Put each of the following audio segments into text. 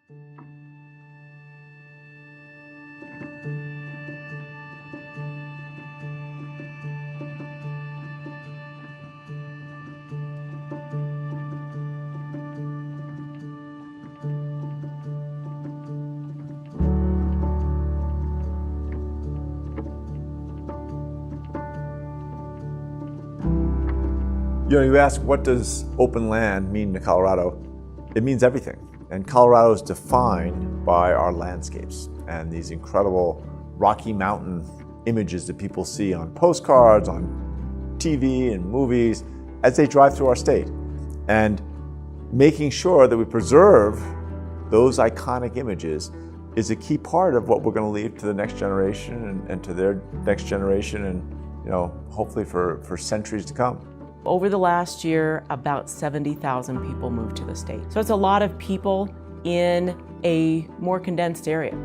You ask, what does open land mean to Colorado? It means everything. And Colorado is defined by our landscapes and these incredible Rocky Mountain images that people see on postcards, on TV and movies as they drive through our state. And making sure that we preserve those iconic images is a key part of what we're going to leave to the next generation and to their next generation, and hopefully for centuries to come. Over the last year, about 70,000 people moved to the state. So it's a lot of people in a more condensed area.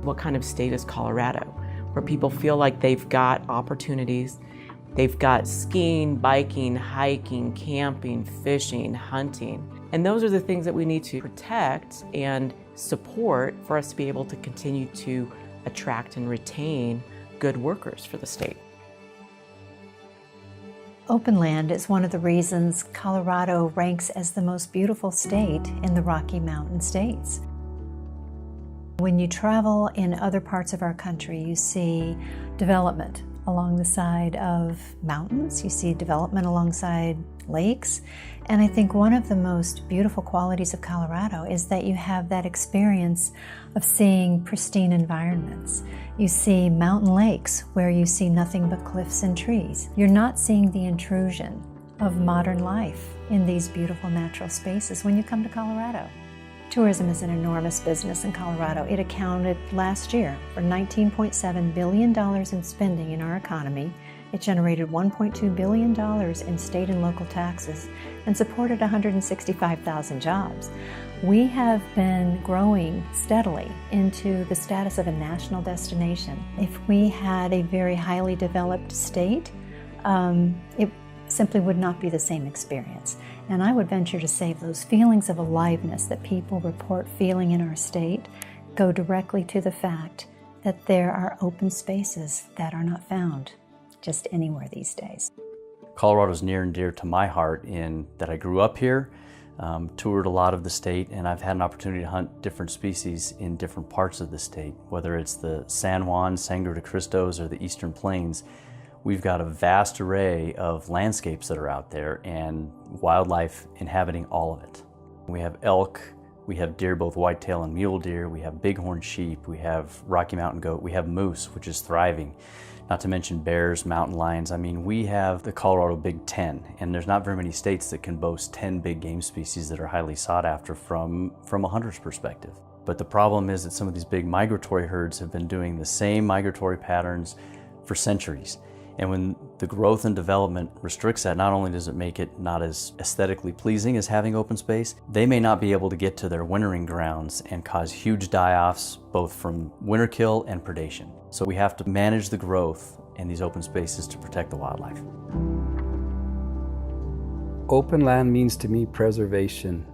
What kind of state is Colorado? Where people feel like they've got opportunities. They've got skiing, biking, hiking, camping, fishing, hunting. And those are the things that we need to protect and support for us to be able to continue to attract and retain good workers for the state. Open land is one of the reasons Colorado ranks as the most beautiful state in the Rocky Mountain states. When you travel in other parts of our country, you see development along the side of mountains, you see development alongside lakes, and I think one of the most beautiful qualities of Colorado is that you have that experience of seeing pristine environments. You see mountain lakes where you see nothing but cliffs and trees. You're not seeing the intrusion of modern life in these beautiful natural spaces when you come to Colorado. Tourism is an enormous business in Colorado. It accounted last year for $19.7 billion in spending in our economy. It generated $1.2 billion in state and local taxes and supported 165,000 jobs. We have been growing steadily into the status of a national destination. If we had a very highly developed state, it simply would not be the same experience. And I would venture to say those feelings of aliveness that people report feeling in our state go directly to the fact that there are open spaces that are not found just anywhere these days. Colorado's near and dear to my heart in that I grew up here, toured a lot of the state, and I've had an opportunity to hunt different species in different parts of the state, whether it's the San Juan, Sangre de Cristos, or the Eastern Plains. We've got a vast array of landscapes that are out there and wildlife inhabiting all of it. We have elk, we have deer, both whitetail and mule deer, we have bighorn sheep, we have Rocky Mountain goat, we have moose, which is thriving, not to mention bears, mountain lions. I mean, we have the Colorado Big Ten, and there's not very many states that can boast 10 big game species that are highly sought after from a hunter's perspective. But the problem is that some of these big migratory herds have been doing the same migratory patterns for centuries. And when the growth and development restricts that, not only does it make it not as aesthetically pleasing as having open space, they may not be able to get to their wintering grounds and cause huge die-offs, both from winter kill and predation. So we have to manage the growth in these open spaces to protect the wildlife. Open land means to me preservation.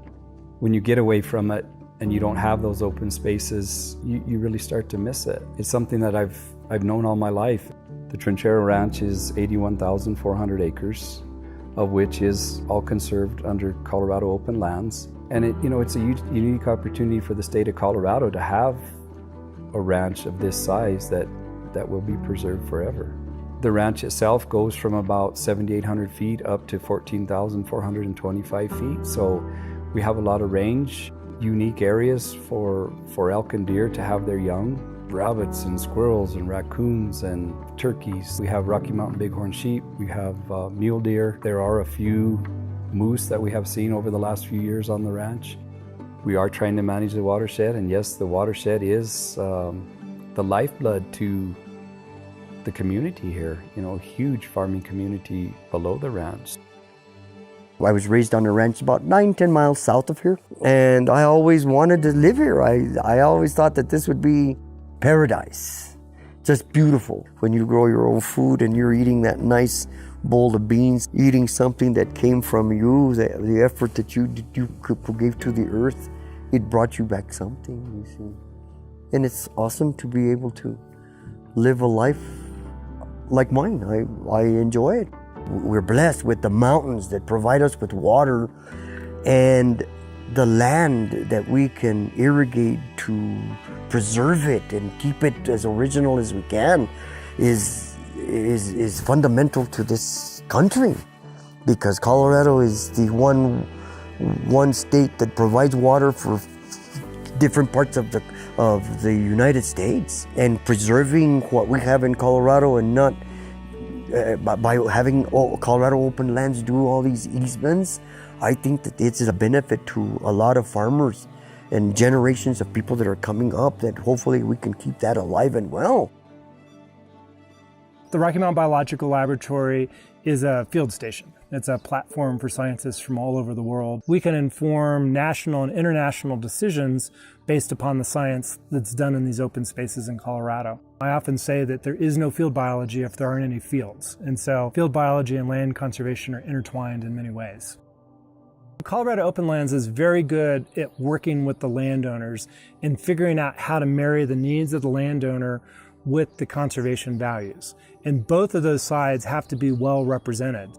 When you get away from it and you don't have those open spaces, you really start to miss it. It's something that I've known all my life. The Trinchero Ranch is 81,400 acres, of which is all conserved under Colorado open lands. And it's a unique opportunity for the state of Colorado to have a ranch of this size that will be preserved forever. The ranch itself goes from about 7,800 feet up to 14,425 feet. So we have a lot of range, unique areas for elk and deer to have their young. Rabbits and squirrels and raccoons and turkeys. We have Rocky Mountain bighorn sheep. We have mule deer. There are a few moose that we have seen over the last few years on the ranch. We are trying to manage the watershed, and yes, the watershed is the lifeblood to the community here. A huge farming community below the ranch. I was raised on a ranch about 9-10 miles south of here, and I always wanted to live here. I always thought that this would be paradise, just beautiful. When you grow your own food and you're eating that nice bowl of beans, eating something that came from you, the effort that you gave to the earth, it brought you back something, you see. And it's awesome to be able to live a life like mine. I enjoy it. We're blessed with the mountains that provide us with water, and the land that we can irrigate to preserve it and keep it as original as we can is fundamental to this country, because Colorado is the one state that provides water for different parts of the United States. And preserving what we have in Colorado, and not by having Colorado Open Lands do all these easements, I think that it's a benefit to a lot of farmers and generations of people that are coming up, that hopefully we can keep that alive and well. The Rocky Mountain Biological Laboratory is a field station. It's a platform for scientists from all over the world. We can inform national and international decisions based upon the science that's done in these open spaces in Colorado. I often say that there is no field biology if there aren't any fields. And so field biology and land conservation are intertwined in many ways. Colorado Open Lands is very good at working with the landowners and figuring out how to marry the needs of the landowner with the conservation values. And both of those sides have to be well represented.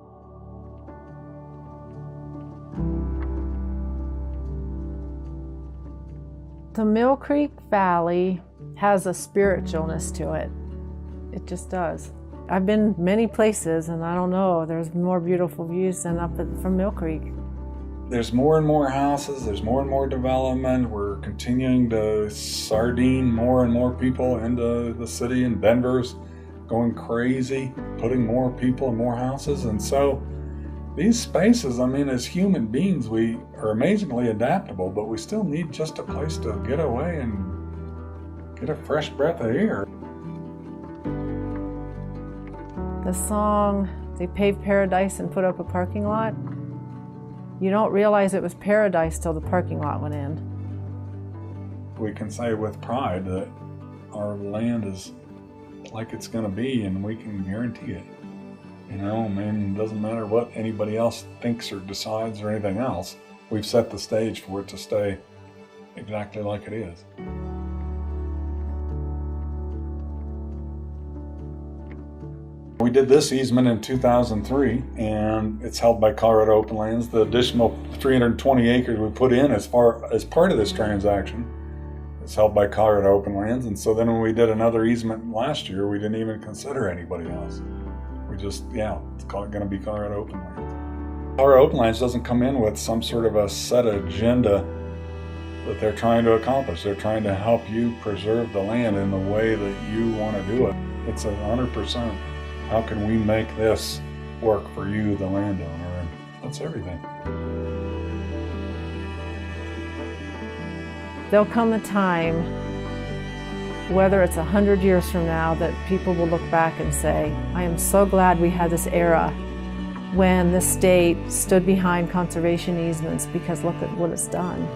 The Mill Creek Valley has a spiritualness to it. It just does. I've been many places, and I don't know, there's more beautiful views than from Mill Creek. There's more and more houses, there's more and more development. We're continuing to sardine more and more people into the city, and Denver's going crazy, putting more people and more houses. And so these spaces, I mean, as human beings, we are amazingly adaptable, but we still need just a place to get away and get a fresh breath of air. The song, "They Paved Paradise and Put Up a Parking Lot," you don't realize it was paradise till the parking lot went in. We can say with pride that our land is like it's going to be, and we can guarantee it. You know, I mean, it doesn't matter what anybody else thinks or decides or anything else. We've set the stage for it to stay exactly like it is. We did this easement in 2003, and it's held by Colorado Open Lands. The additional 320 acres we put in as part of this transaction is held by Colorado Open Lands. And so then when we did another easement last year, we didn't even consider anybody else. We just, it's going to be Colorado Open Lands. Colorado Open Lands doesn't come in with some sort of a set agenda that they're trying to accomplish. They're trying to help you preserve the land in the way that you want to do it. It's 100%. How can we make this work for you, the landowner? And that's everything. There'll come a time, whether it's 100 years from now, that people will look back and say, I am so glad we had this era when the state stood behind conservation easements, because look at what it's done.